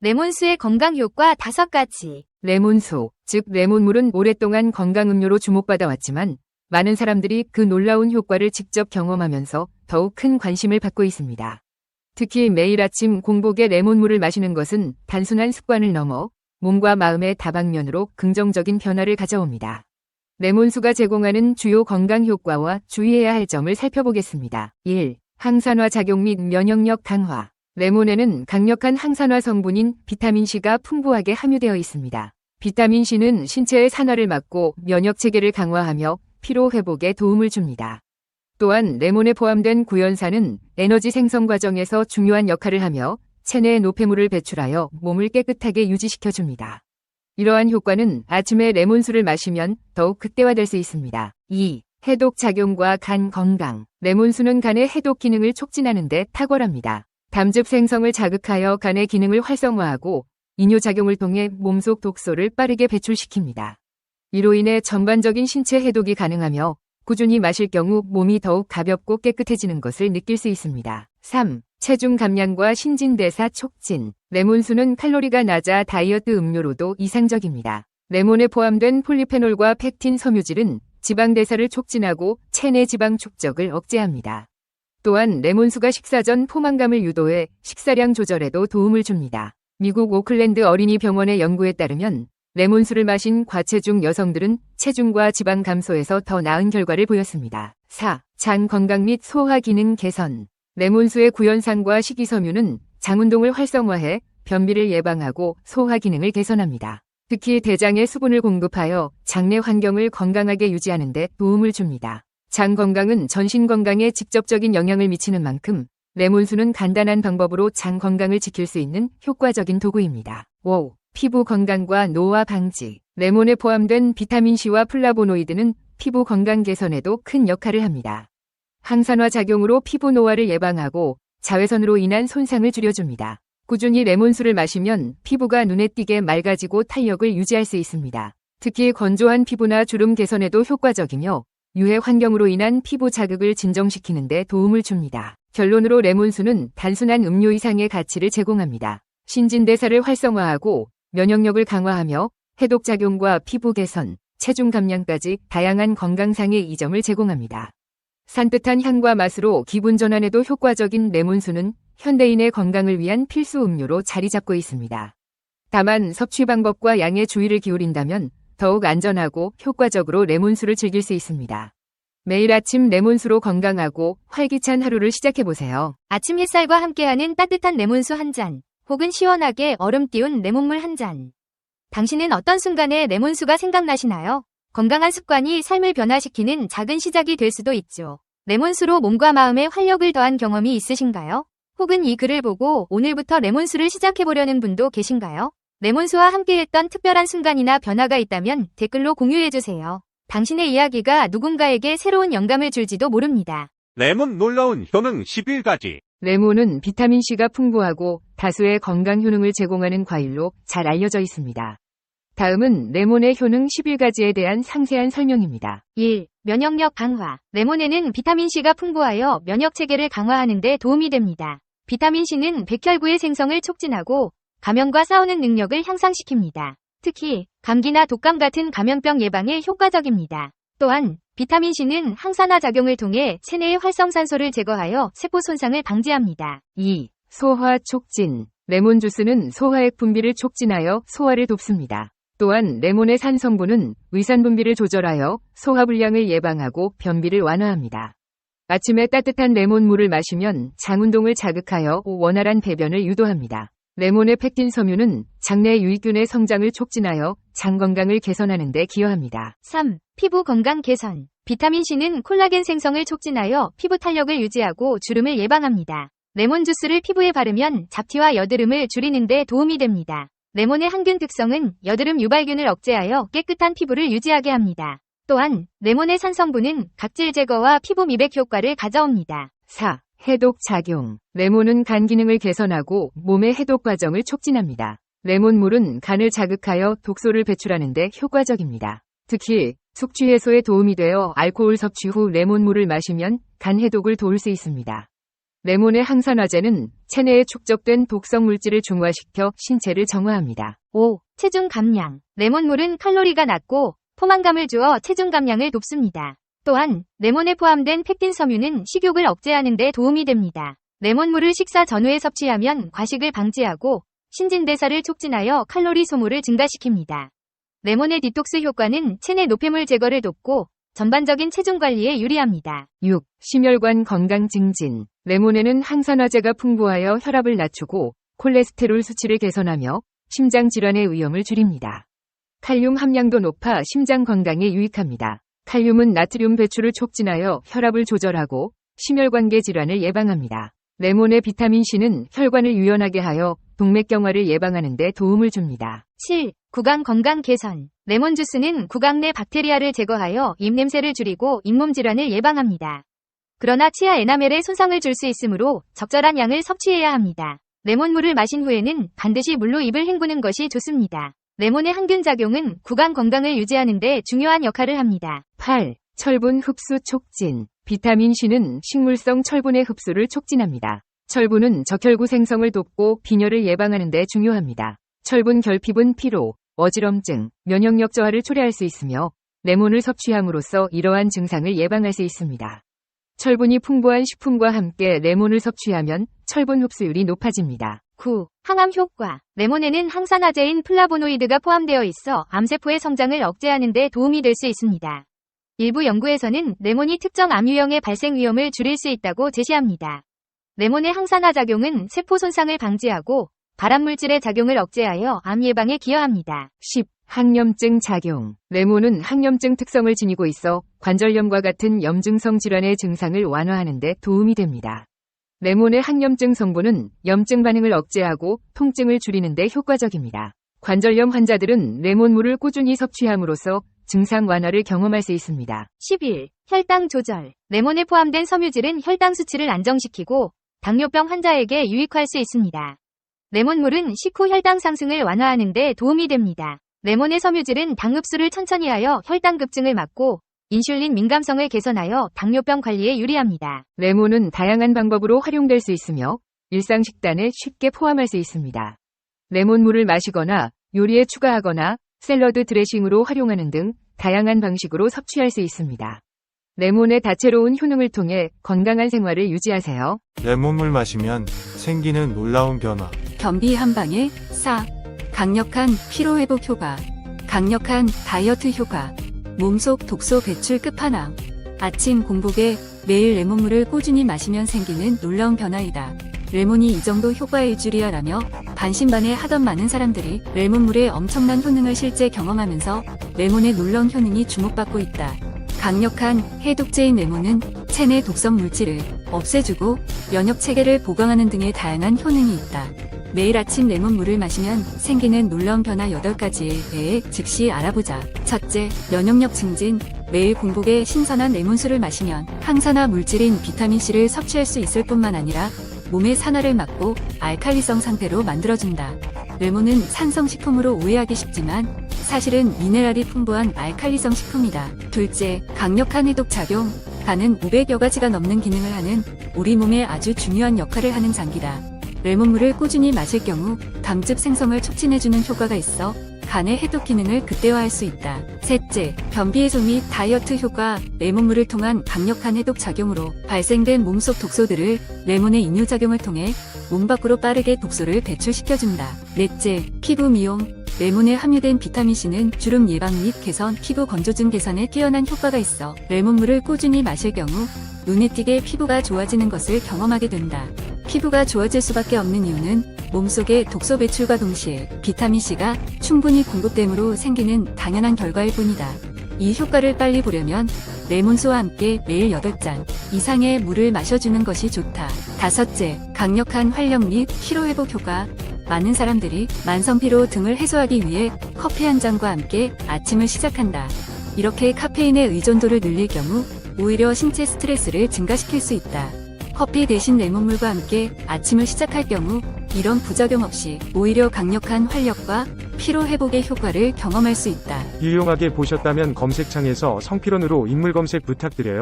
레몬수의 건강 효과 5가지. 레몬수, 즉 레몬물은 오랫동안 건강음료로 주목받아 왔지만 많은 사람들이 그 놀라운 효과를 직접 경험하면서 더욱 큰 관심을 받고 있습니다. 특히 매일 아침 공복에 레몬물을 마시는 것은 단순한 습관을 넘어 몸과 마음의 다방면으로 긍정적인 변화를 가져옵니다. 레몬수가 제공하는 주요 건강 효과와 주의해야 할 점을 살펴보겠습니다. 1. 항산화 작용 및 면역력 강화. 레몬에는 강력한 항산화 성분인 비타민C가 풍부하게 함유되어 있습니다. 비타민C는 신체의 산화를 막고 면역체계를 강화하며 피로 회복에 도움을 줍니다. 또한 레몬에 포함된 구연산은 에너지 생성 과정에서 중요한 역할을 하며 체내에 노폐물을 배출하여 몸을 깨끗하게 유지시켜줍니다. 이러한 효과는 아침에 레몬수를 마시면 더욱 극대화될 수 있습니다. 2. 해독 작용과 간 건강. 레몬수는 간의 해독 기능을 촉진하는 데 탁월합니다. 담즙 생성을 자극하여 간의 기능을 활성화하고 이뇨작용을 통해 몸속 독소를 빠르게 배출시킵니다. 이로 인해 전반적인 신체 해독이 가능하며 꾸준히 마실 경우 몸이 더욱 가볍고 깨끗해지는 것을 느낄 수 있습니다. 3. 체중 감량과 신진대사 촉진. 레몬수는 칼로리가 낮아 다이어트 음료로도 이상적입니다. 레몬에 포함된 폴리페놀과 펙틴 섬유질은 지방 대사를 촉진하고 체내 지방 축적을 억제합니다. 또한 레몬수가 식사 전 포만감을 유도해 식사량 조절에도 도움을 줍니다. 미국 오클랜드 어린이병원의 연구에 따르면 레몬수를 마신 과체중 여성들은 체중과 지방 감소에서 더 나은 결과를 보였습니다. 4. 장 건강 및 소화 기능 개선. 레몬수의 구연산과 식이섬유는 장운동을 활성화해 변비를 예방하고 소화 기능을 개선합니다. 특히 대장에 수분을 공급하여 장내 환경을 건강하게 유지하는 데 도움을 줍니다. 장 건강은 전신 건강에 직접적인 영향을 미치는 만큼 레몬수는 간단한 방법으로 장 건강을 지킬 수 있는 효과적인 도구입니다. 5. 피부 건강과 노화 방지. 레몬에 포함된 비타민C와 플라보노이드는 피부 건강 개선에도 큰 역할을 합니다. 항산화 작용으로 피부 노화를 예방하고 자외선으로 인한 손상을 줄여줍니다. 꾸준히 레몬수를 마시면 피부가 눈에 띄게 맑아지고 탄력을 유지할 수 있습니다. 특히 건조한 피부나 주름 개선에도 효과적이며 유해 환경으로 인한 피부 자극을 진정시키는 데 도움을 줍니다. 결론으로 레몬수는 단순한 음료 이상의 가치를 제공합니다. 신진대사를 활성화하고 면역력을 강화하며 해독작용과 피부 개선, 체중 감량까지 다양한 건강상의 이점을 제공합니다. 산뜻한 향과 맛으로 기분 전환에도 효과적인 레몬수는 현대인의 건강을 위한 필수 음료로 자리 잡고 있습니다. 다만 섭취 방법과 양에 주의를 기울인다면 더욱 안전하고 효과적으로 레몬수를 즐길 수 있습니다. 매일 아침 레몬수로 건강하고 활기찬 하루를 시작해보세요. 아침 햇살과 함께하는 따뜻한 레몬수 한 잔, 혹은 시원하게 얼음 띄운 레몬물 한 잔. 당신은 어떤 순간에 레몬수가 생각나시나요? 건강한 습관이 삶을 변화시키는 작은 시작이 될 수도 있죠. 레몬수로 몸과 마음에 활력을 더한 경험이 있으신가요? 혹은 이 글을 보고 오늘부터 레몬수를 시작해보려는 분도 계신가요? 레몬수와 함께했던 특별한 순간이나 변화가 있다면 댓글로 공유해주세요. 당신의 이야기가 누군가에게 새로운 영감을 줄지도 모릅니다. 레몬 놀라운 효능 11가지. 레몬은 비타민C가 풍부하고 다수의 건강 효능을 제공하는 과일로 잘 알려져 있습니다. 다음은 레몬의 효능 11가지에 대한 상세한 설명입니다. 1. 면역력 강화. 레몬에는 비타민C가 풍부하여 면역체계를 강화하는 데 도움이 됩니다. 비타민C는 백혈구의 생성을 촉진하고 감염과 싸우는 능력을 향상시킵니다. 특히 감기나 독감 같은 감염병 예방에 효과적입니다. 또한 비타민C는 항산화 작용을 통해 체내의 활성산소를 제거하여 세포 손상을 방지합니다. 2. 소화 촉진. 레몬 주스는 소화액 분비를 촉진하여 소화를 돕습니다. 또한 레몬의 산 성분은 위산 분비를 조절하여 소화불량을 예방하고 변비를 완화합니다. 아침에 따뜻한 레몬물을 마시면 장운동을 자극하여 원활한 배변을 유도합니다. 레몬의 펙틴 섬유는 장내 유익균의 성장을 촉진하여 장 건강을 개선하는 데 기여합니다. 3. 피부 건강 개선. 비타민C는 콜라겐 생성을 촉진하여 피부 탄력을 유지하고 주름을 예방합니다. 레몬 주스를 피부에 바르면 잡티와 여드름을 줄이는 데 도움이 됩니다. 레몬의 항균 특성은 여드름 유발균을 억제하여 깨끗한 피부를 유지하게 합니다. 또한 레몬의 산성분은 각질 제거와 피부 미백 효과를 가져옵니다. 4. 해독 작용. 레몬은 간 기능을 개선하고 몸의 해독 과정을 촉진합니다. 레몬물은 간을 자극하여 독소를 배출하는 데 효과적입니다. 특히 숙취 해소에 도움이 되어 알코올 섭취 후 레몬물을 마시면 간 해독을 도울 수 있습니다. 레몬의 항산화제는 체내에 축적된 독성 물질을 중화시켜 신체를 정화합니다. 5. 체중 감량. 레몬물은 칼로리가 낮고 포만감을 주어 체중 감량을 돕습니다. 또한 레몬에 포함된 펙틴 섬유는 식욕을 억제하는 데 도움이 됩니다. 레몬물을 식사 전후에 섭취하면 과식을 방지하고 신진대사를 촉진하여 칼로리 소모를 증가시킵니다. 레몬의 디톡스 효과는 체내 노폐물 제거를 돕고 전반적인 체중 관리에 유리합니다. 6. 심혈관 건강 증진. 레몬에는 항산화제가 풍부하여 혈압을 낮추고 콜레스테롤 수치를 개선하며 심장 질환의 위험을 줄입니다. 칼륨 함량도 높아 심장 건강에 유익합니다. 칼륨은 나트륨 배출을 촉진하여 혈압을 조절하고 심혈관계 질환을 예방합니다. 레몬의 비타민 C는 혈관을 유연하게 하여 동맥경화를 예방하는 데 도움을 줍니다. 7. 구강 건강 개선. 레몬 주스는 구강 내 박테리아를 제거하여 입냄새를 줄이고 잇몸 질환을 예방합니다. 그러나 치아 에나멜에 손상을 줄 수 있으므로 적절한 양을 섭취해야 합니다. 레몬물을 마신 후에는 반드시 물로 입을 헹구는 것이 좋습니다. 레몬의 항균 작용은 구강 건강을 유지하는 데 중요한 역할을 합니다. 8. 철분 흡수 촉진. 비타민 C는 식물성 철분의 흡수를 촉진합니다. 철분은 적혈구 생성을 돕고 빈혈을 예방하는 데 중요합니다. 철분 결핍은 피로, 어지럼증, 면역력 저하를 초래할 수 있으며 레몬을 섭취함으로써 이러한 증상을 예방할 수 있습니다. 철분이 풍부한 식품과 함께 레몬을 섭취하면 철분 흡수율이 높아집니다. 9. 항암 효과. 레몬에는 항산화제인 플라보노이드가 포함되어 있어 암세포의 성장을 억제하는 데 도움이 될 수 있습니다. 일부 연구에서는 레몬이 특정 암 유형의 발생 위험을 줄일 수 있다고 제시합니다. 레몬의 항산화 작용은 세포 손상을 방지하고 발암물질의 작용을 억제하여 암 예방에 기여합니다. 10. 항염증 작용. 레몬은 항염증 특성을 지니고 있어 관절염과 같은 염증성 질환의 증상을 완화하는 데 도움이 됩니다. 레몬의 항염증 성분은 염증 반응을 억제하고 통증을 줄이는 데 효과적입니다. 관절염 환자들은 레몬물을 꾸준히 섭취함으로써 증상 완화를 경험할 수 있습니다. 11. 혈당 조절. 레몬에 포함된 섬유질은 혈당 수치를 안정시키고 당뇨병 환자에게 유익할 수 있습니다. 레몬물은 식후 혈당 상승을 완화하는 데 도움이 됩니다. 레몬의 섬유질은 당 흡수를 천천히 하여 혈당 급증을 막고 인슐린 민감성을 개선하여 당뇨병 관리에 유리합니다. 레몬은 다양한 방법으로 활용될 수 있으며 일상 식단에 쉽게 포함할 수 있습니다. 레몬물을 마시거나 요리에 추가하거나 샐러드 드레싱으로 활용하는 등 다양한 방식으로 섭취할 수 있습니다. 레몬의 다채로운 효능을 통해 건강한 생활을 유지하세요. 레몬물 마시면 생기는 놀라운 변화. 변비 한방에 4. 강력한 피로회복 효과. 강력한 다이어트 효과. 몸속 독소 배출 끝판왕. 아침 공복에 매일 레몬물을 꾸준히 마시면 생기는 놀라운 변화이다. 레몬이 이 정도 효과일 줄이야 라며 반신반의하던 많은 사람들이 레몬물의 엄청난 효능을 실제 경험하면서 레몬의 놀라운 효능이 주목받고 있다. 강력한 해독제인 레몬은 체내 독성 물질을 없애주고 면역 체계를 보강하는 등의 다양한 효능이 있다. 매일 아침 레몬물을 마시면 생기는 놀라운 변화 8가지에 대해 즉시 알아보자. 첫째, 면역력 증진. 매일 공복에 신선한 레몬수를 마시면 항산화 물질인 비타민C를 섭취할 수 있을 뿐만 아니라 몸의 산화를 막고 알칼리성 상태로 만들어준다. 레몬은 산성식품으로 오해하기 쉽지만 사실은 미네랄이 풍부한 알칼리성 식품이다. 둘째, 강력한 해독작용. 간은 500여 가지가 넘는 기능을 하는 우리 몸에 아주 중요한 역할을 하는 장기다. 레몬물을 꾸준히 마실 경우 담즙 생성을 촉진해주는 효과가 있어 간의 해독 기능을 극대화할 수 있다. 셋째, 변비 해소 및 다이어트 효과. 레몬물을 통한 강력한 해독 작용으로 발생된 몸속 독소들을 레몬의 이뇨작용을 통해 몸 밖으로 빠르게 독소를 배출시켜준다. 넷째, 피부 미용. 레몬에 함유된 비타민C는 주름 예방 및 개선, 피부 건조증 개선에 뛰어난 효과가 있어 레몬물을 꾸준히 마실 경우 눈에 띄게 피부가 좋아지는 것을 경험하게 된다. 피부가 좋아질 수밖에 없는 이유는 몸속의 독소 배출과 동시에 비타민C가 충분히 공급됨으로 생기는 당연한 결과일 뿐이다. 이 효과를 빨리 보려면 레몬수와 함께 매일 8잔 이상의 물을 마셔주는 것이 좋다. 다섯째, 강력한 활력 및 피로회복 효과. 많은 사람들이 만성피로 등을 해소하기 위해 커피 한 잔과 함께 아침을 시작한다. 이렇게 카페인의 의존도를 늘릴 경우 오히려 신체 스트레스를 증가시킬 수 있다. 커피 대신 레몬물과 함께 아침을 시작할 경우 이런 부작용 없이 오히려 강력한 활력과 피로 회복의 효과를 경험할 수 있다. 유용하게 보셨다면 검색창에서 성필원으로 인물 검색 부탁드려요.